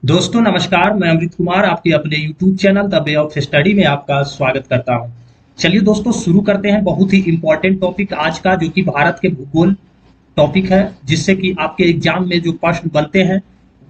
दोस्तों नमस्कार, मैं अमृत कुमार आपके अपने YouTube channel the way of study में आपका स्वागत करता हूं। चलिए दोस्तों शुरू करते हैं बहुत ही इम्पोर्टेंट टॉपिक आज का, जो कि भारत के भूगोल टॉपिक है, जिससे कि आपके एग्जाम में जो प्रश्न बनते हैं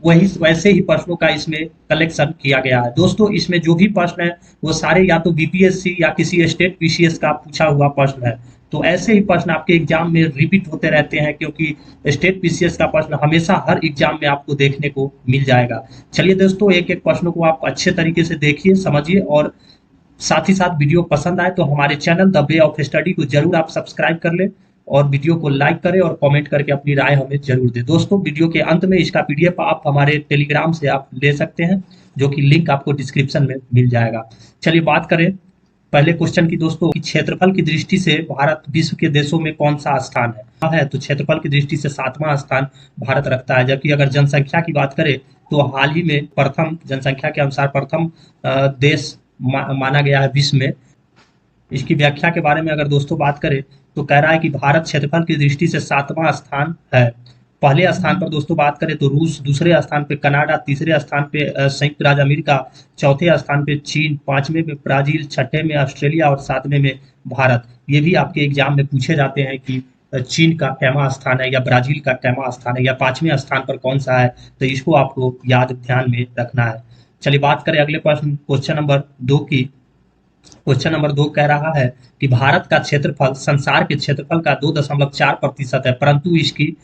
वही वैसे ही प्रश्नों का इसमें कलेक्शन किया गया है। दोस्तों इसमें जो भी प्रश्न है वो सारे या तो बीपीएससी या किसी स्टेट पीसीएस का पूछा हुआ प्रश्न है। तो ऐसे ही प्रश्न आपके एग्जाम में रिपीट होते रहते हैं, क्योंकि स्टेट पीसीएस का प्रश्न हमेशा हर एग्जाम में आपको देखने को मिल जाएगा। चलिए दोस्तों एक एक प्रश्नों को आप अच्छे तरीके से देखिए, समझिए, और साथ ही साथ वीडियो पसंद आए तो हमारे channel the way of study को जरूर आप सब्सक्राइब कर लें और वीडियो को लाइक करें और कमेंट करके अपनी राय हमें जरूर दें। दोस्तों वीडियो के अंत में इसका पीडीएफ आप हमारे टेलीग्राम से आप ले सकते हैं, जो कि लिंक आपको डिस्क्रिप्शन में मिल जाएगा। चलिए बात करें पहले क्वेश्चन की दोस्तों, कि क्षेत्रफल की दृष्टि से भारत विश्व के देशों में कौन सा स्थान है। तो क्षेत्रफल की दृष्टि से 7वां स्थान भारत रखता है। जबकि अगर जनसंख्या की बात करें तो हाल ही में प्रथम जनसंख्या के अनुसार प्रथम देश माना गया है विश्व में। इसकी व्याख्या के बारे में अगर दोस्तों बात करें तो कह रहा है कि भारत क्षेत्रफल की दृष्टि से 7वां स्थान है। पहले स्थान पर दोस्तों बात करें तो रूस, दूसरे स्थान पे कनाडा, तीसरे स्थान पे संयुक्त राज्य अमेरिका, चौथे स्थान पे चीन, पांचवें में ब्राजील, छठे में ऑस्ट्रेलिया और सातवें में भारत। ये भी आपके एग्जाम में पूछे जाते हैं कि चीन का कैमा स्थान है या ब्राजील का कैमा स्थान है या पांचवें स्थान पर कौन सा है। तो इसको आपको याद ध्यान में रखना है। चलिए बात करें अगले प्रश्न क्वेश्चन नंबर 2 की। क्वेश्चन नंबर 2 कह रहा है कि भारत का क्षेत्रफल संसार के क्षेत्रफल का 2.4% है, परंतु इसकी,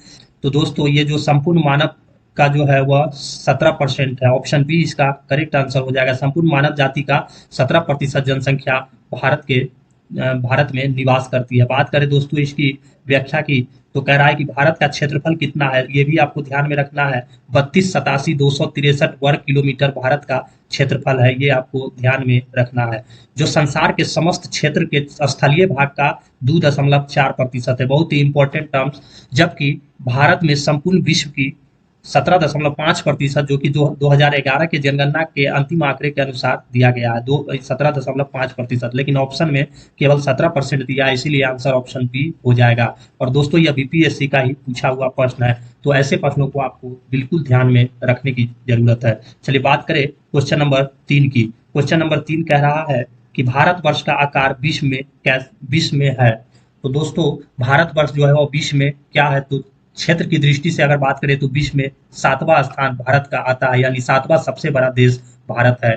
तो दोस्तों ये जो संपूर्ण मानव का जो है वह 17% है। ऑप्शन बी इसका करेक्ट आंसर हो जाएगा। संपूर्ण मानव जाति का 17% जनसंख्या भारत में निवास करती है। बात करें दोस्तों इसकी व्याख्या की तो कह रहा है कि भारत का क्षेत्रफल कितना है, ये भी आपको ध्यान में रखना है। 32,87,263 वर्ग किलोमीटर भारत का क्षेत्रफल है, ये आपको ध्यान में रखना है। जो संसार के समस्त क्षेत्र के स्थलीय भाग का 2.4% है। बहुत ही इंपॉर्टेंट टर्म्स। जबकि भारत में संपूर्ण विश्व की 17.5%, जो कि 2011 के जनगणना के अंतिम आंकड़े के अनुसार दिया गया है, 17.5%। लेकिन ऑप्शन में केवल 17% दिया है, इसीलिए आंसर ऑप्शन बी हो जाएगा। और दोस्तों यह बीपीएससी का ही पूछा हुआ प्रश्न है, तो ऐसे प्रश्नों को आपको बिल्कुल ध्यान में रखने की जरूरत है। चलिए बात करें क्वेश्चन नंबर 3 की। क्वेश्चन नंबर 3 कह रहा है कि भारतवर्ष का आकार विश्व में है। तो दोस्तों भारतवर्ष जो है वो विश्व में क्या है, तो क्षेत्र की दृष्टि से अगर बात करें तो विश्व में 7वां स्थान भारत का आता है, यानी 7वां सबसे बड़ा देश भारत है।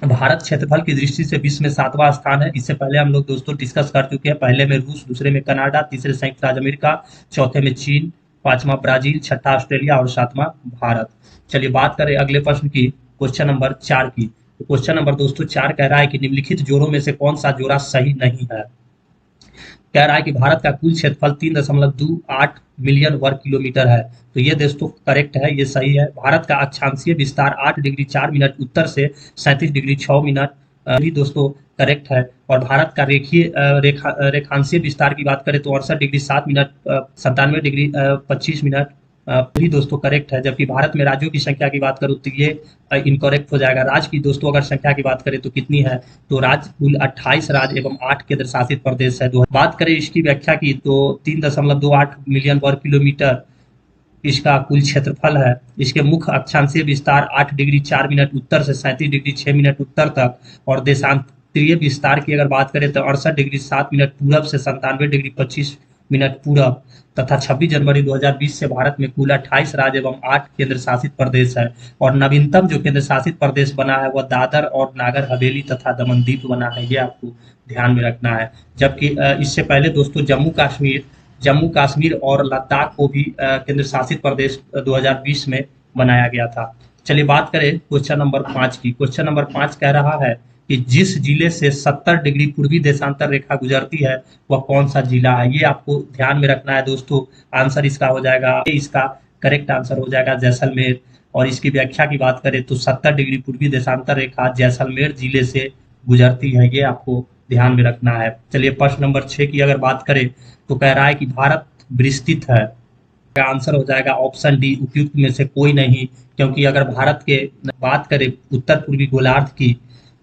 भारत क्षेत्रफल की दृष्टि से विश्व में 7वां स्थान है। इससे पहले हम लोग दोस्तों डिस्कस कर चुके हैं। पहले में रूस, दूसरे में कनाडा, तीसरे संयुक्त राज्य अमेरिका, चौथे में चीन, पांचवा ब्राजील, छठा ऑस्ट्रेलिया और सातवां भारत। चलिए बात करें अगले प्रश्न की, क्वेश्चन नंबर 4 की। तो क्वेश्चन नंबर दोस्तों 4 कह रहा है कि निम्नलिखित जोड़ों में से कौन सा जोड़ा सही नहीं है। कह रहा है कि भारत का कुल क्षेत्रफल 3.28 मिलियन वर्ग किलोमीटर है। तो ये दोस्तों करेक्ट है, ये सही है। भारत का अक्षांशीय विस्तार 8 डिग्री 4 मिनट उत्तर से 37 डिग्री 6 मिनट भी दोस्तों करेक्ट है। और भारत का रेखांशीय विस्तार की बात करें तो 68 डिग्री 7 मिनट, 97 डिग्री 25 मिनट भी दोस्तों करेक्ट है। जबकि भारत में राज्यों की संख्या की बात करूँ तो ये इनकरेक्ट हो जाएगा। राज्य की दोस्तों अगर संख्या की बात करें तो कितनी है, तो राज्य कुल 28 राज्य एवं 8 केंद्र शासित प्रदेश है। बात करें इसकी व्याख्या की तो 3.28 मिलियन वर्ग किलोमीटर इसका कुल क्षेत्रफल है। इसके मुख्य अक्षांशीय विस्तार 8 डिग्री 4 मिनट उत्तर से 37 डिग्री 6 मिनट उत्तर तक, और देशांतरीय विस्तार की अगर बात करें तो 68 डिग्री 7 मिनट पूरब से 97 डिग्री 25 मिनट पूरब, तथा 26 जनवरी 2020 से भारत में कुल 28 राज्य एवं 8 केंद्र शासित प्रदेश है। और नवीनतम जो केंद्र शासित प्रदेश बना है वह दादर और नागर हवेली तथा दमनदीप बना है, ये आपको ध्यान में रखना है। जबकि इससे पहले दोस्तों जम्मू कश्मीर और लद्दाख को भी केंद्र शासित प्रदेश 2020 में बनाया गया था। चलिए बात करें क्वेश्चन नंबर 5 की। क्वेश्चन नंबर 5 कह रहा है कि जिस जिले से 70 डिग्री पूर्वी देशांतर रेखा गुजरती है वह कौन सा जिला है, ये आपको ध्यान में रखना है दोस्तों। आंसर इसका हो जाएगा, इसका करेक्ट आंसर हो जाएगा जैसलमेर। और इसकी व्याख्या की बात करें तो 70 डिग्री पूर्वी देशांतर रेखा जैसलमेर जिले से गुजरती है, ये आपको ध्यान में रखना है। चलिए प्रश्न नंबर 6 की अगर बात करें तो कह रहा है कि भारत विस्तृत है। का आंसर हो जाएगा ऑप्शन डी, उपयुक्त में से कोई नहीं। क्योंकि अगर भारत के बात करें उत्तर पूर्वी गोलार्ध की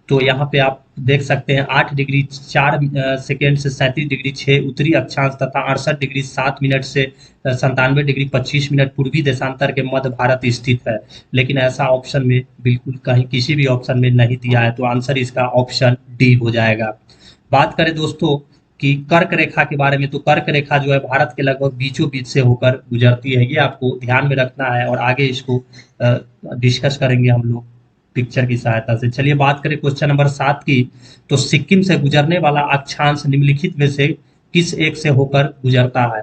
तो यहाँ पे आप देख सकते हैं 8 डिग्री 4 सेकेंड से 37 डिग्री 6 उत्तरी अक्षांश तथा 68 डिग्री 7 मिनट से 97 डिग्री 25 मिनट पूर्वी देशांतर के मध्य भारत स्थित है। लेकिन ऐसा ऑप्शन में बिल्कुल कहीं किसी भी ऑप्शन में नहीं दिया है, तो आंसर इसका ऑप्शन डी हो जाएगा। बात करें दोस्तों कि कर्क रेखा के बारे में, तो कर्क रेखा जो है भारत के लगभग बीचों बीच से होकर गुजरती है, ये आपको ध्यान में रखना है और आगे इसको डिस्कस करेंगे हम लोग पिक्चर की सहायता से। चलिए बात करें क्वेश्चन नंबर 7 की, तो सिक्किम से गुजरने वाला अक्षांश निम्नलिखित में से किस एक से होकर गुजरता है?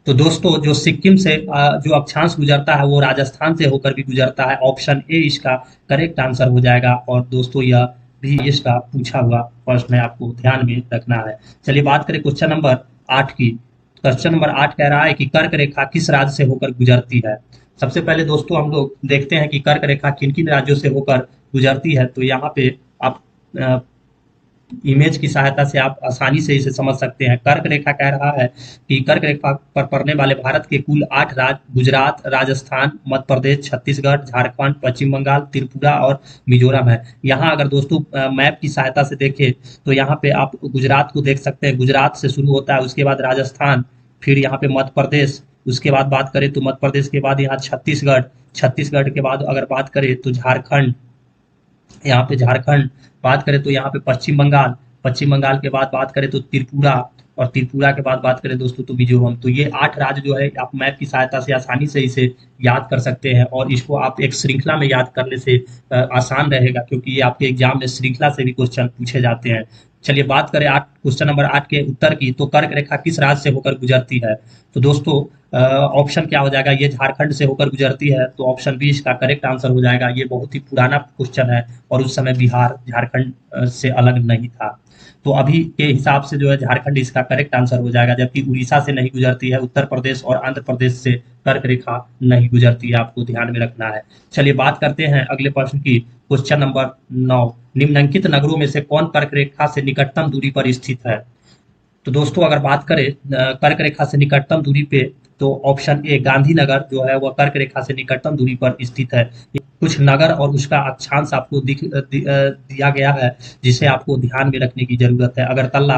तो दोस्तों जो सिक्किम से जो अक्षांश गुजरता है वो राजस्थान से होकर भी गुजरता है। ऑप्शन ए इसका करेक्ट आंसर हो जाएगा। और दोस्तों यह भी इसका पूछा हुआ प्रश्न है, आपको ध्यान में रखना है। चलिए बात करें क्वेश्चन नंबर 8 की। क्वेश्चन नंबर 8 कह रहा है कि कर्क रेखा किस राज्य से होकर गुजरती है? सबसे पहले दोस्तों हम लोग देखते हैं कि कर्क रेखा किन किन राज्यों से होकर गुजरती है। तो यहाँ पे आप इमेज की सहायता से आप आसानी से इसे समझ सकते हैं। कर्क रेखा कह रहा है कि कर्क रेखा पर पड़ने वाले भारत के कुल 8 राज्य गुजरात, राजस्थान, मध्य प्रदेश, छत्तीसगढ़, झारखंड, पश्चिम बंगाल, त्रिपुरा और मिजोरम है। यहाँ अगर दोस्तों मैप की सहायता से देखें तो यहाँ पे आप गुजरात को देख सकते हैं। गुजरात से शुरू होता है, उसके बाद राजस्थान, फिर यहाँ पे मध्य प्रदेश, उसके बाद बात करें तो मध्य प्रदेश के बाद यहाँ छत्तीसगढ़, छत्तीसगढ़ के बाद अगर बात करें तो झारखंड, यहाँ पे झारखंड, बात करें तो यहाँ पे पश्चिम बंगाल, पश्चिम बंगाल के बाद बात करें तो त्रिपुरा, और त्रिपुरा के बाद बात करें दोस्तों तो मिजोरम। तो ये 8 राज्य जो है आप मैप की सहायता से आसानी से इसे याद कर सकते हैं और इसको आप एक श्रृंखला में याद करने से आसान रहेगा, क्योंकि ये आपके एग्जाम में श्रृंखला से भी क्वेश्चन पूछे जाते हैं। चलिए बात करें क्वेश्चन नंबर 8 के उत्तर की, तो कर्क रेखा किस राज्य से होकर गुजरती है? तो दोस्तों ऑप्शन क्या हो जाएगा? ये झारखंड से होकर गुजरती है, तो ऑप्शन बी इसका करेक्ट आंसर हो जाएगा। ये बहुत ही पुराना क्वेश्चन है और उस समय बिहार झारखंड से अलग नहीं था। तो अभी के हिसाब से जो है झारखंड इसका करेक्ट आंसर हो जाएगा, जबकि उड़ीसा से नहीं गुजरती है, उत्तर प्रदेश और आंध्र प्रदेश से कर्क रेखा नहीं गुजरती है, आपको ध्यान में रखना है। चलिए बात करते हैं अगले प्रश्न की। क्वेश्चन नंबर 9, निम्नलिखित नगरों में से कौन कर्क रेखा से निकटतम दूरी पर स्थित है? तो दोस्तों अगर बात करें कर्क रेखा से निकटतम दूरी पे, तो ऑप्शन ए गांधीनगर जो है वह कर्क रेखा से निकटतम दूरी पर स्थित है। कुछ नगर और उसका अक्षांश आपको दिया गया है, जिसे आपको ध्यान में रखने की जरूरत है। अगरतला,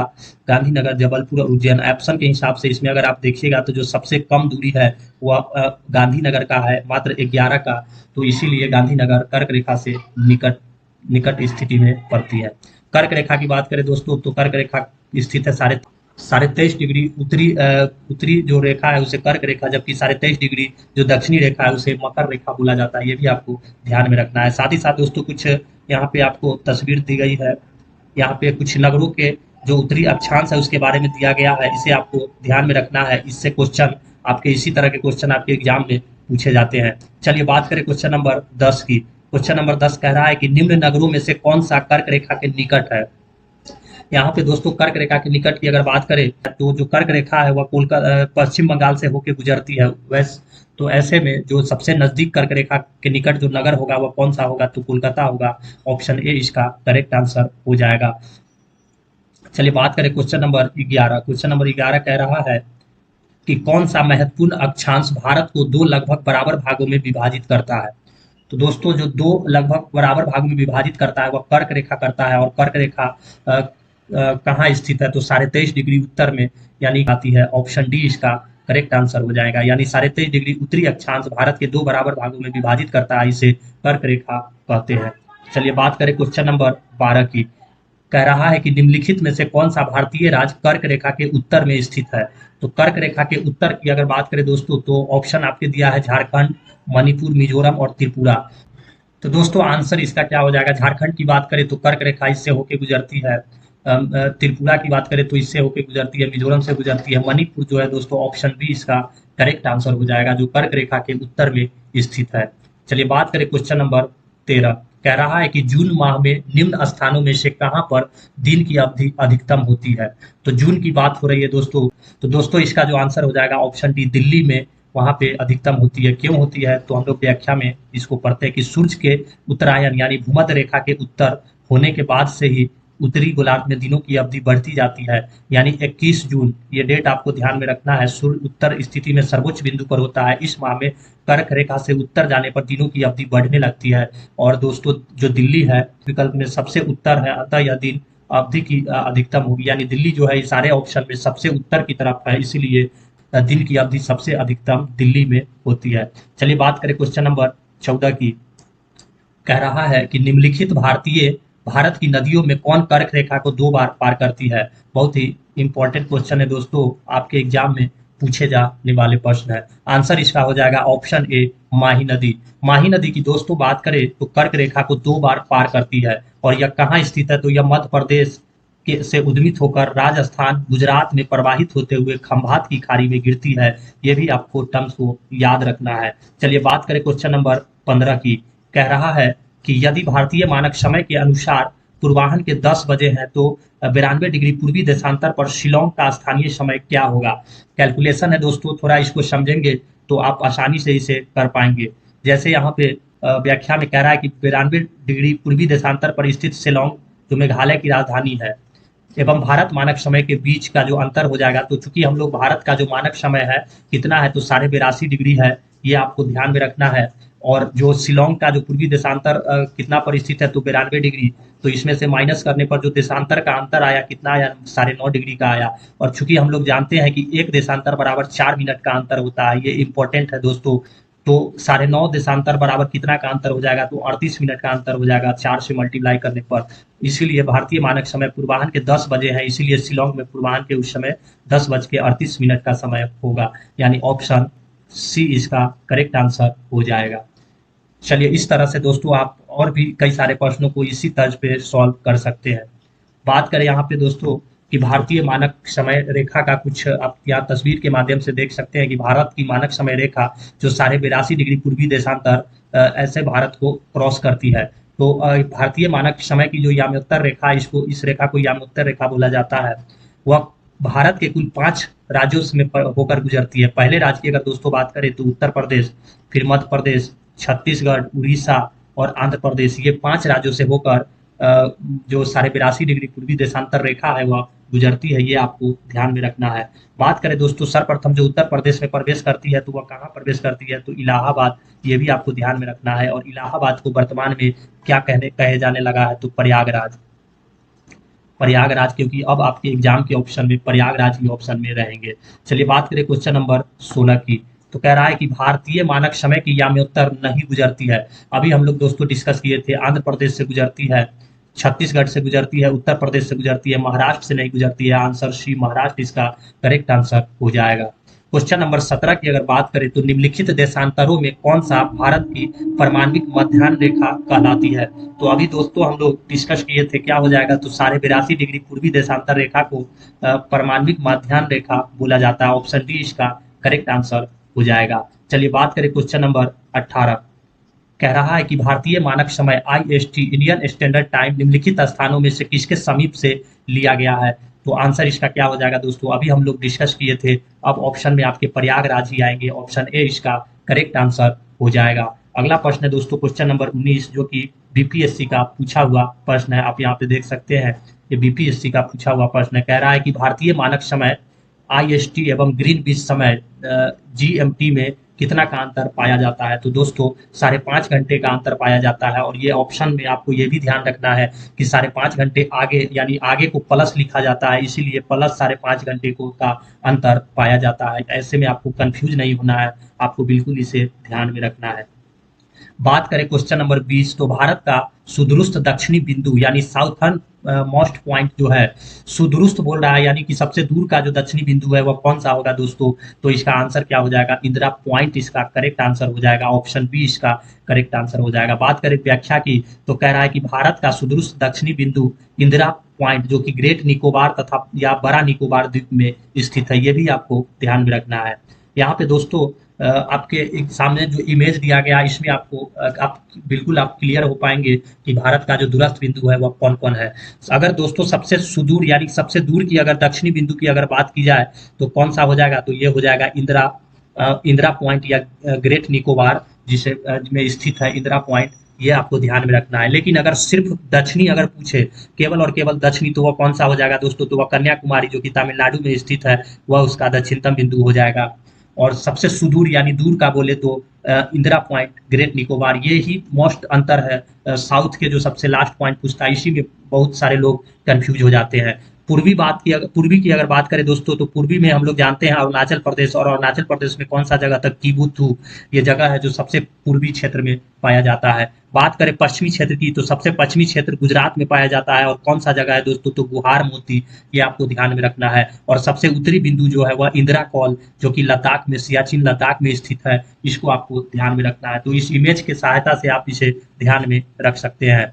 गांधीनगर, जबलपुर और उज्जैन। ऑप्शन के हिसाब से इसमें अगर आप देखिएगा तो जो सबसे कम दूरी है वह गांधीनगर का है, मात्र 11 का। तो इसीलिए गांधीनगर कर्क रेखा से निकट स्थिति में पड़ती है। कर्क रेखा की बात करें दोस्तों, तो कर्क रेखा स्थित है 23.5 डिग्री उत्तरी जो रेखा है उसे कर्क रेखा, जबकि 23.5 डिग्री जो दक्षिणी रेखा है उसे मकर रेखा बोला जाता है। ये भी आपको ध्यान में रखना है। साथ ही साथ दोस्तों कुछ यहाँ पे आपको तस्वीर दी गई है, यहाँ पे कुछ नगरों के जो उत्तरी अक्षांश है उसके बारे में दिया गया है, इसे आपको ध्यान में रखना है। इससे क्वेश्चन आपके इसी तरह के क्वेश्चन आपके एग्जाम में पूछे जाते हैं। चलिए बात करें क्वेश्चन नंबर 10 की। क्वेश्चन नंबर 10 कह रहा है कि निम्न नगरों में से कौन सा कर्क रेखा के निकट है? यहाँ पे दोस्तों कर्क रेखा के निकट की अगर बात करें तो जो कर्क रेखा है वह कोलकाता पश्चिम बंगाल से होकर गुजरती है। तो ऐसे में जो सबसे नजदीक कर्क रेखा के निकट जो नगर होगा वह कौन सा होगा? तो कोलकाता होगा। ऑप्शन ए इसका करेक्ट आंसर हो जाएगा। चलिए बात करें क्वेश्चन नंबर 11। क्वेश्चन नंबर 11 कह रहा है कि कौन सा महत्वपूर्ण अक्षांश भारत को 2 लगभग बराबर भागों में विभाजित करता है? तो दोस्तों जो 2 लगभग बराबर भागों में विभाजित करता है वह कर्क रेखा करता है। और कर्क रेखा कहाँ स्थित है? तो 23.5 डिग्री उत्तर में यानी आती है। ऑप्शन डी इसका करेक्ट आंसर हो जाएगा। यानी 23.5 डिग्री उत्तरी अक्षांश भारत के 2 बराबर भागों में विभाजित करता है, इसे कर्क रेखा कहते हैं। चलिए बात करें क्वेश्चन नंबर 12 की। कह रहा है कि निम्नलिखित में से कौन सा भारतीय राज्य कर्क रेखा के उत्तर में स्थित है? तो कर्क रेखा के उत्तर की अगर बात करें दोस्तों तो ऑप्शन आपके दिया है झारखंड, मणिपुर, मिजोरम और त्रिपुरा। तो दोस्तों आंसर इसका क्या हो जाएगा? झारखंड की बात करें तो कर्क रेखा इससे होके गुजरती है। त्रिपुरा की बात करें तो इससे होके गुजरती है, मिजोरम से गुजरती है। मणिपुर जो है दोस्तों ऑप्शन बी इसका करेक्ट आंसर हो जाएगा, जो कर्क रेखा के उत्तर में स्थित है। चलिए बात करें क्वेश्चन नंबर 13। कह रहा है कि जून माह में निम्न स्थानों में से कहां पर दिन की अवधि अधिकतम होती है? तो जून की बात हो रही है दोस्तों, तो दोस्तों इसका जो आंसर हो जाएगा ऑप्शन डी, दिल्ली में वहां पे अधिकतम होती है। क्यों होती है? तो हम लोग व्याख्या में इसको पढ़ते हैं कि सूर्य के उत्तरायण यानी भूमध्य रेखा के उत्तर होने के बाद से ही उत्तरी गोलार्ध में दिनों की अवधि बढ़ती जाती है, यानी 21 जून ये डेट आपको ध्यान में रखना है। सूर्य उत्तर स्थिति में सर्वोच्च बिंदु पर होता है। इस माह में कर्क रेखा से उत्तर जाने पर दिनों की अवधि बढ़ने लगती है। और दोस्तों जो दिल्ली है विकल्प में सबसे उत्तर है, अतः यह दिन अवधि की अधिकतम होगी, यानी दिल्ली जो है सारे ऑप्शन में सबसे उत्तर की तरफ है, इसीलिए दिन की अवधि सबसे अधिकतम दिल्ली में होती है। चलिए बात करें क्वेश्चन नंबर 14 की। कह रहा है कि निम्नलिखित भारत की नदियों में कौन कर्क रेखा को 2 बार पार करती है। बहुत ही इंपॉर्टेंट क्वेश्चन है दोस्तों, आपके एग्जाम में पूछे जाने वाले प्रश्न है। आंसर इसका हो जाएगा ऑप्शन ए, माही नदी। माही नदी की दोस्तों बात करें तो कर्क रेखा को 2 बार पार करती है, और यह कहाँ स्थित है तो यह मध्य प्रदेश से उद्गमित होकर राजस्थान गुजरात में प्रवाहित होते हुए खंभात की खाड़ी में गिरती है। ये भी आपको टर्म्स को याद रखना है। चलिए बात करें क्वेश्चन नंबर 15 की। कह रहा है कि यदि भारतीय मानक समय के अनुसार पूर्वाह्न के 10 बजे हैं तो 92 डिग्री पूर्वी देशांतर पर शिलोंग का स्थानीय समय क्या होगा। कैलकुलेशन है दोस्तों, थोड़ा इसको समझेंगे तो आप आसानी से इसे कर पाएंगे। जैसे यहाँ पे व्याख्या में कह रहा है कि 92 डिग्री पूर्वी देशांतर पर स्थित शिलोंग जो मेघालय की राजधानी है एवं भारत मानक समय के बीच का जो अंतर हो जाएगा, तो चूंकि हम लोग भारत का जो मानक समय है कितना है तो 82.5 डिग्री है, ये आपको ध्यान में रखना है। और जो शिलोंग का जो पूर्वी देशांतर कितना पर स्थित है तो 92 डिग्री, तो इसमें से माइनस करने पर जो देशांतर का अंतर आया कितना आया, 9.5 डिग्री का आया। और चूंकि हम लोग जानते हैं कि एक देशांतर बराबर 4 मिनट का अंतर होता है, ये इंपॉर्टेंट है दोस्तों। तो 9.5 देशांतर बराबर कितना का अंतर हो जाएगा तो 38 मिनट का अंतर हो जाएगा 4 से मल्टीप्लाई करने पर। इसीलिए भारतीय मानक समय पूर्वाह्न के 10 बजे है, इसीलिए शिलोंग में पूर्वाह्न के उस समय 10:38 का समय होगा, यानी ऑप्शन सी इसका करेक्ट आंसर हो जाएगा। चलिए इस तरह से दोस्तों आप और भी कई सारे प्रश्नों को इसी तर्ज पे सॉल्व कर सकते हैं। बात करें यहाँ पे दोस्तों कि भारतीय मानक समय रेखा का कुछ आप यहाँ तस्वीर के माध्यम से देख सकते हैं कि भारत की मानक समय रेखा जो 82.5 डिग्री पूर्वी देशांतर ऐसे भारत को क्रॉस करती है। तो भारतीय मानक समय की जो याम्योत्तर रेखा, इस रेखा को याम्योत्तर रेखा बोला जाता है। वह भारत के कुल 5 राज्यों में होकर गुजरती है। पहले राज्य की अगर दोस्तों बात करें तो उत्तर प्रदेश, फिर मध्य प्रदेश, छत्तीसगढ़, उड़ीसा और आंध्र प्रदेश, ये 5 राज्यों से होकर जो 82.5 डिग्री पूर्वी देशांतर रेखा है वह गुजरती है, ये आपको ध्यान में रखना है। बात करें दोस्तों सर्वप्रथम जो उत्तर प्रदेश में प्रवेश करती है तो वह कहाँ प्रवेश करती है तो इलाहाबाद, ये भी आपको ध्यान में रखना है। और इलाहाबाद को वर्तमान में क्या कहे जाने लगा है तो प्रयागराज। प्रयागराज, क्योंकि अब आपके एग्जाम के ऑप्शन में प्रयागराज के ऑप्शन में रहेंगे। चलिए बात करें क्वेश्चन नंबर 16 की। तो कह रहा है कि भारतीय मानक समय की याम्योत्तर नहीं गुजरती है। अभी हम लोग दोस्तों डिस्कस किए थे, आंध्र प्रदेश से गुजरती है, छत्तीसगढ़ से गुजरती है, उत्तर प्रदेश से गुजरती है, महाराष्ट्र से नहीं गुजरती है। आंसर सी महाराष्ट्र इसका करेक्ट आंसर हो जाएगा। क्वेश्चन नंबर 17 की अगर बात करें तो निम्नलिखित देशांतरों में कौन सा भारत की परमाणविक मध्याह्न रेखा कहलाती है। तो अभी दोस्तों हम लोग डिस्कस किए थे, क्या हो जाएगा तो 82.5 डिग्री पूर्वी देशांतर रेखा को परमाणविक मध्याह्न रेखा बोला जाता है। ऑप्शन डी इसका करेक्ट आंसर हो जाएगा। चलिए बात करें क्वेश्चन नंबर 18। कह रहा है कि भारतीय मानक समय IST इंडियन स्टैंडर्ड टाइम निम्नलिखित स्थानों में से किसके समीप से लिया गया है। तो आंसर इसका क्या हो जाएगा दोस्तों, अभी हम लोग डिस्कस किए थे, अब ऑप्शन में आपके प्रयागराज ही आएंगे। ऑप्शन ए इसका करेक्ट आंसर हो जाएगा। अगला प्रश्न है दोस्तों क्वेश्चन नंबर 19, जो कि BPSC का पूछा हुआ प्रश्न है। आप यहाँ पे देख सकते हैं, ये BPSC का पूछा हुआ प्रश्न है। कह रहा है कि भारतीय मानक समय IST एवं ग्रीनविच समय GMT में कितना का अंतर पाया जाता है। तो दोस्तों 5.5 घंटे का अंतर पाया जाता है। और ये ऑप्शन में आपको ये भी ध्यान रखना है कि 5.5 घंटे आगे, यानी आगे को प्लस लिखा जाता है, इसीलिए प्लस 5.5 घंटे को का अंतर पाया जाता है। ऐसे में आपको कंफ्यूज नहीं होना है, आपको बिल्कुल इसे ध्यान में रखना है। बात करें क्वेश्चन नंबर 20, तो भारत का सुदूरस्थ दक्षिणी बिंदु यानी साउथर्न मोस्ट पॉइंट जो है, सुदूरस्थ बोल रहा है, यानी कि सबसे दूर का जो दक्षिणी बिंदु है वह कौन सा होगा दोस्तों। तो इसका आंसर क्या हो जाएगा, इंदिरा पॉइंट इसका करेक्ट आंसर हो जाएगा। ऑप्शन बी इसका करेक्ट आंसर हो जाएगा। बात करें व्याख्या की, तो कह रहा है कि भारत का सुदूरस्थ दक्षिणी बिंदु इंदिरा पॉइंट जो कि ग्रेट निकोबार तथा या बड़ा निकोबार द्वीप में स्थित है, ये भी आपको ध्यान में रखना है। यहाँ पे दोस्तों आपके सामने जो इमेज दिया गया इसमें आपको आप बिल्कुल आप क्लियर हो पाएंगे कि भारत का जो दूरस्थ बिंदु है वह कौन कौन है। अगर दोस्तों सबसे सुदूर यानी सबसे दूर की अगर दक्षिणी बिंदु की अगर बात की जाए तो कौन सा हो जाएगा, तो ये हो जाएगा इंदिरा पॉइंट या ग्रेट निकोबार जिसे में स्थित है इंदिरा पॉइंट। ये आपको ध्यान में रखना है। लेकिन अगर सिर्फ दक्षिणी अगर पूछे, केवल और केवल दक्षिणी, तो वह कौन सा हो जाएगा दोस्तों? तो वह कन्याकुमारी जो कि तमिलनाडु में स्थित है, वह उसका दक्षिणतम बिंदु हो जाएगा। और सबसे सुदूर यानी दूर का बोले तो इंदिरा पॉइंट, ग्रेट निकोबार, ये ही मोस्ट अंतर है। साउथ के जो सबसे लास्ट पॉइंट पूछता है, इसी में बहुत सारे लोग कंफ्यूज हो जाते हैं। पूर्वी की अगर बात करें दोस्तों, तो पूर्वी में हम लोग जानते हैं अरुणाचल प्रदेश, और अरुणाचल प्रदेश में कौन सा जगह तक, किबुथु, ये जगह है जो सबसे पूर्वी क्षेत्र में पाया जाता है। बात करें पश्चिमी क्षेत्र की, तो सबसे पश्चिमी क्षेत्र गुजरात में पाया जाता है, और कौन सा जगह है दोस्तों? तो गुहार मोती, ये आपको ध्यान में रखना है। और सबसे उत्तरी बिंदु जो है वह इंदिरा कॉल, जो कि लद्दाख में, सियाचिन लद्दाख में स्थित है, इसको आपको ध्यान में रखना है। तो इस इमेज के सहायता से आप इसे ध्यान में रख सकते हैं।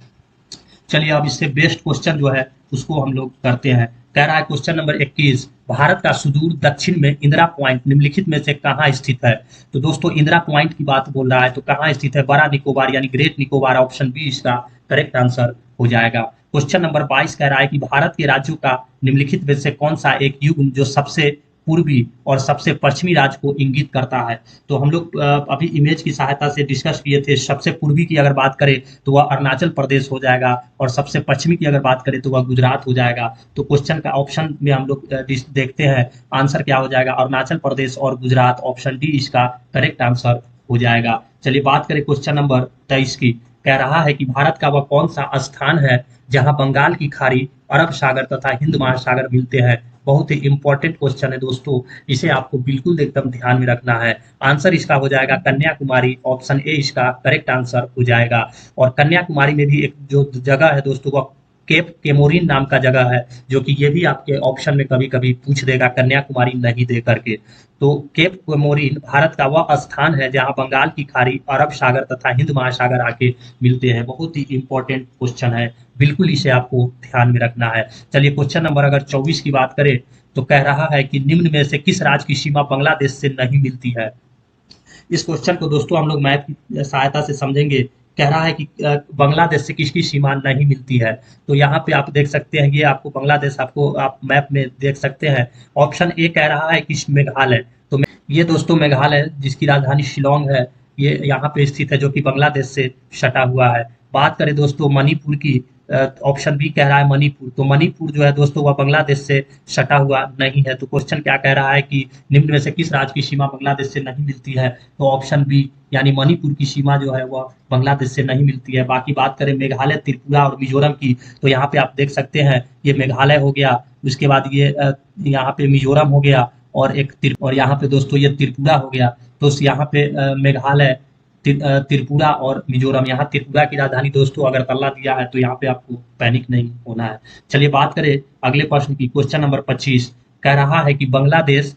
चलिए अब इससे बेस्ट क्वेश्चन जो है उसको हम लोग करते हैं। कह रहा है क्वेश्चन नंबर 21, भारत का सुदूर दक्षिण में इंदिरा पॉइंट निम्नलिखित में से कहाँ स्थित है? तो दोस्तों इंदिरा पॉइंट की बात बोल रहा है, तो कहाँ स्थित है? बड़ा निकोबार यानी ग्रेट निकोबार, ऑप्शन बी इसका करेक्ट आंसर हो जाएगा। क्वेश्चन नंबर 22 कह रहा है कि भारत के राज्यों का निम्नलिखित में से कौन सा एक युग्म जो सबसे पूर्वी और सबसे पश्चिमी राज्य को इंगित करता है? तो हम लोग अभी इमेज की सहायता से डिस्कस किए थे। सबसे पूर्वी की अगर बात करें तो वह अरुणाचल प्रदेश हो जाएगा, और सबसे पश्चिमी की अगर बात करें तो वह गुजरात हो जाएगा। तो क्वेश्चन का ऑप्शन में हम लोग देखते हैं आंसर क्या हो जाएगा, अरुणाचल प्रदेश और गुजरात, ऑप्शन डी इसका करेक्ट आंसर हो जाएगा। चलिए बात करें क्वेश्चन नंबर 23 की। कह रहा है कि भारत का वह कौन सा स्थान है जहां बंगाल की खाड़ी, अरब सागर तथा हिंद महासागर मिलते हैं? बहुत ही इंपॉर्टेंट क्वेश्चन है दोस्तों, इसे आपको बिल्कुल एकदम ध्यान में रखना है। आंसर इसका हो जाएगा कन्याकुमारी, ऑप्शन ए इसका करेक्ट आंसर हो जाएगा। और कन्याकुमारी में भी एक जो जगह है दोस्तों, वह केप केमोरिन नाम का जगह है, जो कि ये भी आपके ऑप्शन में कभी कभी पूछ देगा कन्याकुमारी नहीं दे करके। तो केप केमोरिन भारत का वह स्थान है जहां बंगाल की खाड़ी, अरब सागर तथा हिंद महासागर आके मिलते हैं। बहुत ही इंपॉर्टेंट क्वेश्चन है, बिल्कुल इसे आपको ध्यान में रखना है। चलिए क्वेश्चन नंबर अगर 24 की बात करें, तो कह रहा है कि निम्न में से किस राज्य की सीमा बांग्लादेश से नहीं मिलती है? इस क्वेश्चन को दोस्तों हम लोग मैप की सहायता से समझेंगे। कह रहा है कि बांग्लादेश से किसकी सीमा नहीं मिलती है? तो यहाँ पे आप देख सकते हैं, ये आपको बांग्लादेश आपको आप मैप में देख सकते हैं। ऑप्शन ए कह रहा है कि मेघालय। तो ये दोस्तों मेघालय जिसकी राजधानी शिलोंग है, ये यहाँ पे स्थित है, जो कि बांग्लादेश से सटा हुआ है। बात करें दोस्तों मणिपुर की, ऑप्शन बी कह रहा है मणिपुर। तो मणिपुर जो है दोस्तों वह बांग्लादेश से सटा हुआ नहीं है। तो क्वेश्चन क्या कह रहा है कि निम्न में से किस राज्य की सीमा बांग्लादेश से नहीं मिलती है? तो ऑप्शन बी यानी मणिपुर की सीमा जो है वह बांग्लादेश से नहीं मिलती है। बाकी बात करें मेघालय, त्रिपुरा और मिजोरम की, तो यहाँ पे आप देख सकते हैं ये मेघालय हो गया, उसके बाद ये यहाँ पे मिजोरम हो गया, और यहाँ पे दोस्तों ये त्रिपुरा हो गया। तो यहाँ पे मेघालय, त्रिपुरा और मिजोरम। यहाँ त्रिपुरा की राजधानी दोस्तों अगरतला दिया है, तो यहाँ पे आपको पैनिक नहीं होना है। चलिए बात करें अगले प्रश्न की, क्वेश्चन नंबर 25 कह रहा है कि बांग्लादेश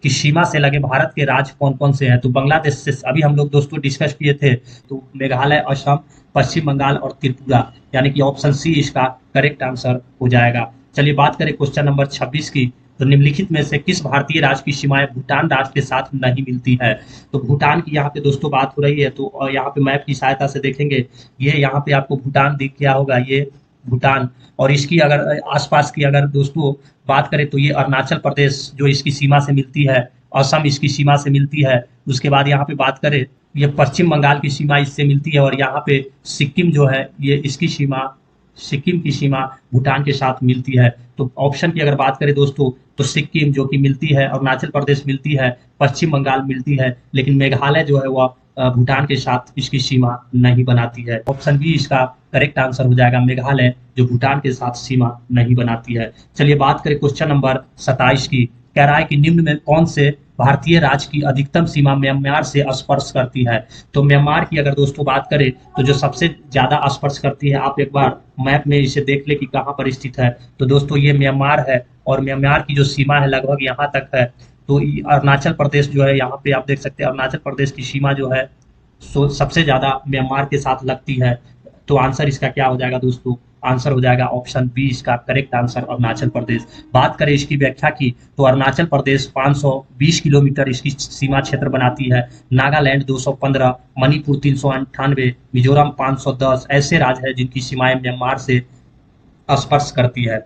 की सीमा से लगे भारत के राज्य कौन कौन से हैं? तो बांग्लादेश से अभी हम लोग दोस्तों डिस्कस किए थे, तो मेघालय, असम, पश्चिम बंगाल और त्रिपुरा, यानी कि ऑप्शन सी इसका करेक्ट आंसर हो जाएगा। चलिए बात करें क्वेश्चन नंबर 26 की। तो निम्नलिखित में से किस भारतीय राज्य की सीमाएं भूटान राज्य के साथ नहीं मिलती है? तो भूटान की यहाँ पे दोस्तों बात हो रही है, तो यहाँ पे मैप की सहायता से देखेंगे, ये यहाँ पे आपको भूटान दिख गया होगा, ये भूटान। और इसकी अगर आसपास की अगर दोस्तों बात करें तो ये अरुणाचल प्रदेश जो इसकी सीमा से मिलती है, असम इसकी सीमा से मिलती है। उसके बाद यहाँ पे बात करें, ये पश्चिम बंगाल की सीमा इससे मिलती है, और यहाँ पे सिक्किम जो है ये इसकी सीमा, सिक्किम की सीमा भूटान के साथ मिलती है। तो ऑप्शन की अगर बात करें दोस्तों, तो सिक्किम जो कि मिलती है, अरुणाचल प्रदेश मिलती है, पश्चिम बंगाल मिलती है, लेकिन मेघालय जो है वह भूटान के साथ इसकी सीमा नहीं बनाती है। ऑप्शन बी इसका करेक्ट आंसर हो जाएगा, मेघालय जो भूटान के साथ सीमा नहीं बनाती है। चलिए बात करें क्वेश्चन नंबर 27 की। कह रहा है कि निम्न में कौन से भारतीय राज्य की अधिकतम सीमा म्यांमार से स्पर्श करती है? तो म्यांमार की अगर दोस्तों बात करें, तो जो सबसे ज्यादा स्पर्श करती है, आप एक बार मैप में इसे देख ले कि कहाँ पर स्थित है। तो दोस्तों ये म्यांमार है, और म्यांमार की जो सीमा है लगभग यहाँ तक है। तो अरुणाचल प्रदेश जो है, यहाँ पे आप देख सकते हैं अरुणाचल प्रदेश की सीमा जो है सबसे ज्यादा म्यांमार के साथ लगती है। तो आंसर इसका क्या हो जाएगा दोस्तों? आंसर हो जाएगा ऑप्शन बी इसका करेक्ट आंसर, अरुणाचल प्रदेश। बात करें इसकी व्याख्या की, तो अरुणाचल प्रदेश 520 किलोमीटर इसकी सीमा क्षेत्र बनाती है। नागालैंड 215, मणिपुर 398, मिजोरम 510 ऐसे राज्य हैं जिनकी सीमाएं म्यांमार से स्पर्श करती है।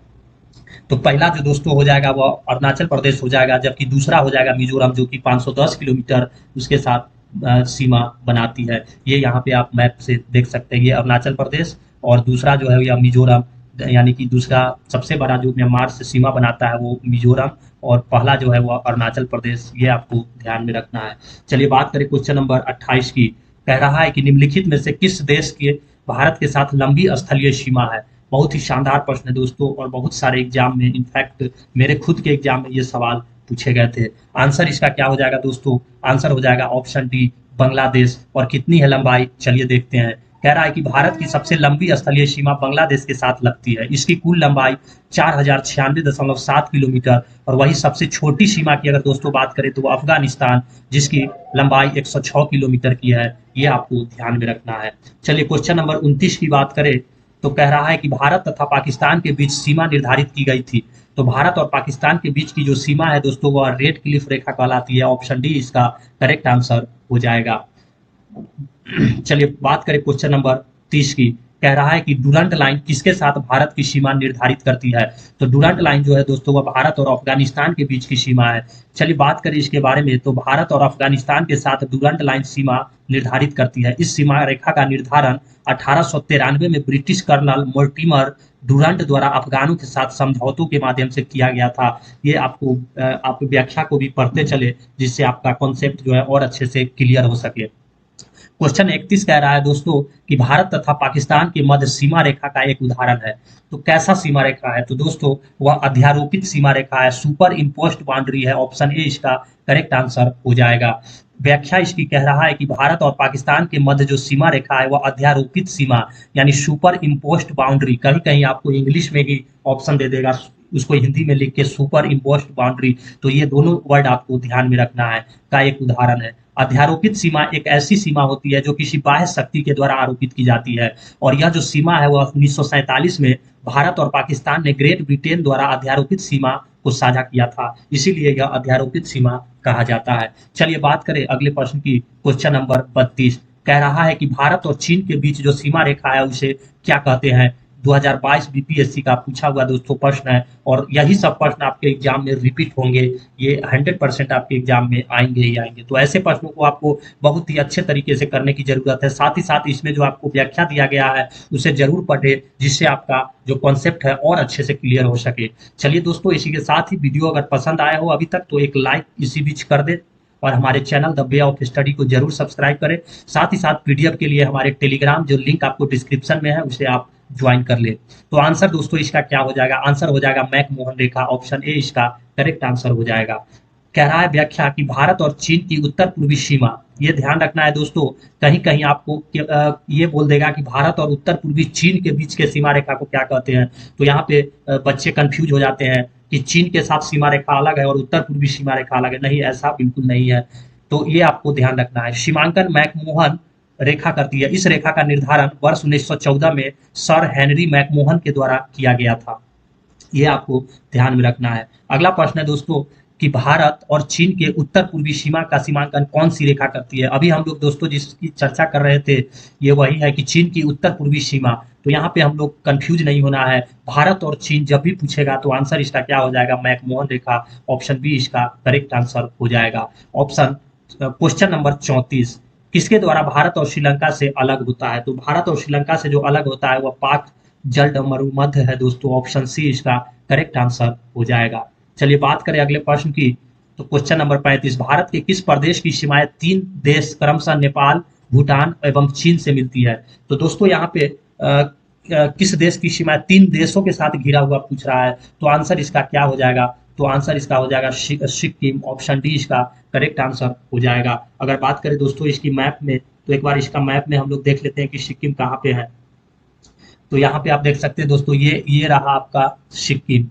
तो पहला जो दोस्तों हो जाएगा वो अरुणाचल प्रदेश हो जाएगा, जबकि दूसरा हो जाएगा मिजोरम जो कि 510 किलोमीटर उसके साथ सीमा बनाती है। ये यहाँ पे आप मैप से देख सकते हैं, ये अरुणाचल प्रदेश और दूसरा जो है यह मिजोरम, यानी कि दूसरा सबसे बड़ा जो म्यांमार से सीमा बनाता है वो मिजोरम, और पहला जो है वो अरुणाचल प्रदेश। ये आपको ध्यान में रखना है। चलिए बात करें क्वेश्चन नंबर 28 की। कह रहा है कि निम्नलिखित में से किस देश के भारत के साथ लंबी स्थलीय सीमा है। बहुत ही शानदार प्रश्न है दोस्तों, और बहुत सारे एग्जाम में, इनफैक्ट मेरे खुद के एग्जाम में ये सवाल पूछे गए थे। आंसर इसका क्या हो जाएगा दोस्तों? आंसर हो जाएगा ऑप्शन डी, बांग्लादेश। और कितनी है लंबाई, चलिए देखते हैं। कह रहा है कि भारत की सबसे लंबी स्थलीय सीमा बांग्लादेश के साथ लगती है। इसकी कुल लंबाई 4096.7 किलोमीटर। और वही सबसे छोटी सीमा की अगर दोस्तों बात करें तो वो अफगानिस्तान, जिसकी लंबाई 106 किलोमीटर की है। ये आपको ध्यान में रखना है। चलिए क्वेश्चन नंबर 29 की बात करें तो कह रहा है कि भारत तथा पाकिस्तान के बीच सीमा निर्धारित की गई थी। तो भारत और पाकिस्तान के बीच की जो सीमा है दोस्तों वह रेड क्लिफ रेखा कहलाती है। ऑप्शन डी इसका करेक्ट आंसर हो जाएगा। चलिए बात करें क्वेश्चन नंबर 30 की। कह रहा है कि डुरंट लाइन किसके साथ भारत की सीमा निर्धारित करती है। तो डुरंट लाइन जो है दोस्तों वह भारत और अफगानिस्तान के बीच की सीमा है। चलिए बात करें इसके बारे में, तो भारत और अफगानिस्तान के साथ डुरंट लाइन सीमा निर्धारित करती है। इस सीमा रेखा का निर्धारण 1893 में ब्रिटिश कर्नल मोर्टिमर डुरंट द्वारा अफगानों के साथ समझौतों के माध्यम से किया गया था। ये आपको आप व्याख्या को भी पढ़ते चले, जिससे आपका कॉन्सेप्ट जो है और अच्छे से क्लियर हो सके। क्वेश्चन 31 कह रहा है दोस्तों कि भारत तथा पाकिस्तान के मध्य सीमा रेखा का एक उदाहरण है। तो कैसा सीमा रेखा है? तो दोस्तों वह अध्यारोपित सीमा रेखा है, सुपर इम्पोज्ड बाउंड्री है। ऑप्शन ए इसका करेक्ट आंसर हो जाएगा। व्याख्या इसकी कह रहा है कि भारत और पाकिस्तान के मध्य जो सीमा रेखा है वह अध्यारोपित सीमा, यानी सुपर इम्पोज्ड बाउंड्री। कहीं कहीं आपको इंग्लिश में ही ऑप्शन दे देगा, उसको हिंदी में लिख के सुपर इम्पोज्ड बाउंड्री। तो ये दोनों वर्ड आपको ध्यान में रखना है, का एक उदाहरण है। अध्यारोपित सीमा एक ऐसी सीमा होती है जो किसी बाह्य शक्ति के द्वारा आरोपित की जाती है। और यह जो सीमा है वह 1947 में भारत और पाकिस्तान ने ग्रेट ब्रिटेन द्वारा अध्यारोपित सीमा को साझा किया था, इसीलिए यह अध्यारोपित सीमा कहा जाता है। चलिए बात करें अगले प्रश्न की। क्वेश्चन नंबर 32 कह रहा है कि भारत और चीन के बीच जो सीमा रेखा है उसे क्या कहते हैं। 2022 बीपीएससी का पूछा हुआ दोस्तों प्रश्न है, और यही सब प्रश्न आपके एग्जाम में रिपीट होंगे। ये 100% आपके एग्जाम में आएंगे ही आएंगे। तो ऐसे प्रश्नों को आपको बहुत ही अच्छे तरीके से करने की जरूरत है। साथ ही साथ इसमें जो आपको व्याख्या दिया गया है उसे जरूर पढ़े, जिससे आपका जो कॉन्सेप्ट है और अच्छे से क्लियर हो सके। चलिए दोस्तों, इसी के साथ ही वीडियो अगर पसंद आया हो अभी तक तो एक लाइक इसी बीच कर दे, और हमारे channel the way of study को जरूर सब्सक्राइब करें। साथ ही साथ पीडीएफ के लिए हमारे टेलीग्राम जो लिंक आपको डिस्क्रिप्शन में है उसे आप ज्वाइन कर ले। तो आंसर दोस्तों इसका क्या हो जाएगा? आंसर हो जाएगा मैकमोहन रेखा। ऑप्शन ए इसका करेक्ट आंसर हो जाएगा। कह रहा है व्याख्या कि भारत और चीन की उत्तर पूर्वी सीमा, ये ध्यान रखना है दोस्तों, कहीं कहीं आपको ये बोल देगा कि भारत और उत्तर पूर्वी चीन के बीच के सीमा रेखा को क्या कहते हैं। तो यहाँ पे बच्चे कंफ्यूज हो जाते हैं कि चीन के साथ सीमा रेखा अलग है और उत्तर पूर्वी सीमा रेखा अलग है। नहीं, ऐसा बिल्कुल नहीं है। तो ये आपको ध्यान रखना है। सीमांकन मैकमोहन रेखा करती है। इस रेखा का निर्धारण वर्ष 1914 में सर हेनरी मैकमोहन के द्वारा किया गया था। ये आपको ध्यान में रखना है। अगला प्रश्न है दोस्तों कि भारत और चीन के उत्तर पूर्वी सीमा का सीमांकन कौन सी रेखा करती है। अभी हम लोग दोस्तों जिसकी चर्चा कर रहे थे ये वही है कि चीन की उत्तर पूर्वी सीमा। तो यहाँ पे हम लोग कंफ्यूज नहीं होना है। भारत और चीन जब भी पूछेगा तो आंसर इसका क्या हो जाएगा? मैकमोहन रेखा। ऑप्शन बी इसका करेक्ट आंसर हो जाएगा। ऑप्शन क्वेश्चन नंबर 34 किसके द्वारा भारत और श्रीलंका से अलग होता है। तो भारत और श्रीलंका से जो अलग होता है वह पाक जल मरुमध्य है दोस्तों। ऑप्शन सी इसका करेक्ट आंसर हो जाएगा। चलिए बात करें अगले प्रश्न की। तो क्वेश्चन नंबर 35 भारत के किस प्रदेश की सीमाएं तीन देश क्रमशः नेपाल, भूटान एवं चीन से मिलती है। तो दोस्तों यहाँ पे किस देश की सीमाएं तीन देशों के साथ घिरा हुआ पूछ रहा है। तो आंसर इसका क्या हो जाएगा? तो आंसर इसका हो जाएगा सिक्किम। ऑप्शन डी इसका करेक्ट आंसर हो जाएगा। अगर बात करें दोस्तों इसकी मैप में, तो एक बार इसका मैप में हम लोग देख लेते हैं कि सिक्किम कहाँ पे है। तो यहाँ पे आप देख सकते हैं दोस्तों, ये रहा आपका सिक्किम।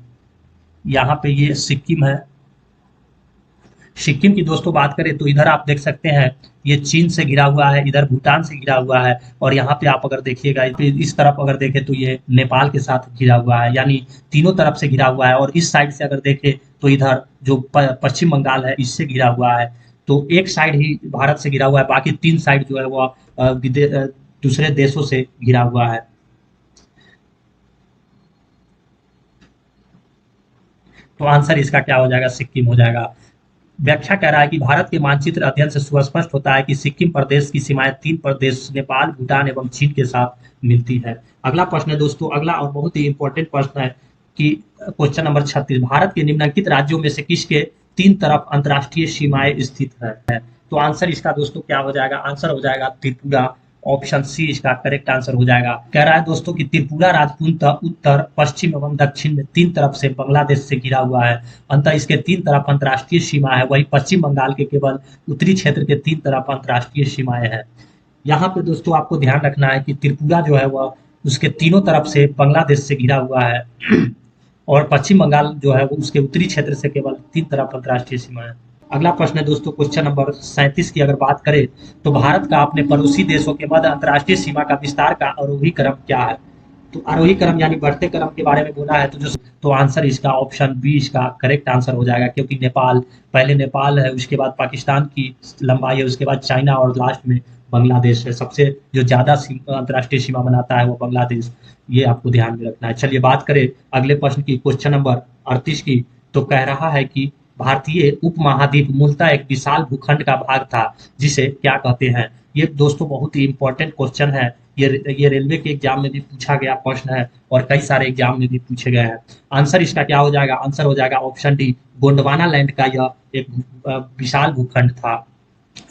यहाँ पे ये सिक्किम है। सिक्किम की दोस्तों बात करें तो इधर आप देख सकते हैं ये चीन से घिरा हुआ है, इधर भूटान से घिरा हुआ है, और यहाँ पे आप अगर देखिएगा इस तरफ अगर देखें तो ये नेपाल के साथ घिरा हुआ है, यानी तीनों तरफ से घिरा हुआ है। और इस साइड से अगर देखें तो इधर जो पश्चिम बंगाल है इससे घिरा हुआ है। तो एक साइड ही भारत से घिरा हुआ है, बाकी तीन साइड जो है वह दूसरे देशों से घिरा हुआ है। तो आंसर इसका क्या हो जाएगा? सिक्किम हो जाएगा। व्याख्या कह रहा है कि भारत के मानचित्र अध्ययन से सुस्पष्ट होता है कि सिक्किम प्रदेश की सीमाएं 3 प्रदेश नेपाल, भूटान एवं चीन के साथ मिलती है। अगला प्रश्न है दोस्तों, अगला और बहुत ही इंपॉर्टेंट प्रश्न है कि क्वेश्चन नंबर 36, भारत के निम्नलिखित राज्यों में से किसके 3 तरफ अंतर्राष्ट्रीय सीमाएं स्थित है? तो आंसर इसका दोस्तों क्या हो जाएगा? आंसर हो जाएगा त्रिपुरा। ऑप्शन सी इसका करेक्ट आंसर हो जाएगा। कह रहा है दोस्तों कि त्रिपुरा राज्य उत्तर, पश्चिम एवं दक्षिण में 3 तरफ से बांग्लादेश से घिरा हुआ है। अंततः इसके 3 तरफ अंतर्राष्ट्रीय सीमा है। वही पश्चिम बंगाल के केवल उत्तरी क्षेत्र के 3 तरफ अंतर्राष्ट्रीय सीमाएं हैं। यहाँ पे दोस्तों आपको ध्यान रखना है कि त्रिपुरा जो है वह उसके तीनों तरफ से बांग्लादेश से घिरा हुआ है और पश्चिम बंगाल जो है वो उसके उत्तरी क्षेत्र से केवल 3 तरफ अंतर्राष्ट्रीय सीमा है। अगला प्रश्न है दोस्तों, क्वेश्चन नंबर 37 की अगर बात करें तो भारत का अपने पड़ोसी देशों के मध्य अंतर्राष्ट्रीय सीमा का विस्तार का आरोही क्रम क्या है? तो आरोही क्रम यानी बढ़ते क्रम के बारे में बोला है, तो आंसर इसका ऑप्शन बी इसका करेक्ट आंसर हो जाएगा, क्योंकि नेपाल, पहले नेपाल है, उसके बाद पाकिस्तान की लंबाई है, उसके बाद चाइना और लास्ट में बांग्लादेश है। सबसे जो ज्यादा अंतर्राष्ट्रीय सीमा बनाता है वो बांग्लादेश, ये आपको ध्यान में रखना है। चलिए बात करें अगले प्रश्न की, क्वेश्चन नंबर 38 की। तो कह रहा है कि भारतीय उपमहाद्वीप मूलतः एक विशाल भूखंड का भाग था जिसे क्या कहते हैं? ये दोस्तों बहुत ही इंपॉर्टेंट क्वेश्चन है। ये रेलवे के एग्जाम में भी पूछा गया प्रश्न है और कई सारे एग्जाम में भी पूछे गए हैं। आंसर इसका क्या हो जाएगा? आंसर हो जाएगा ऑप्शन डी, गोंडवाना लैंड का यह एक विशाल भूखंड था।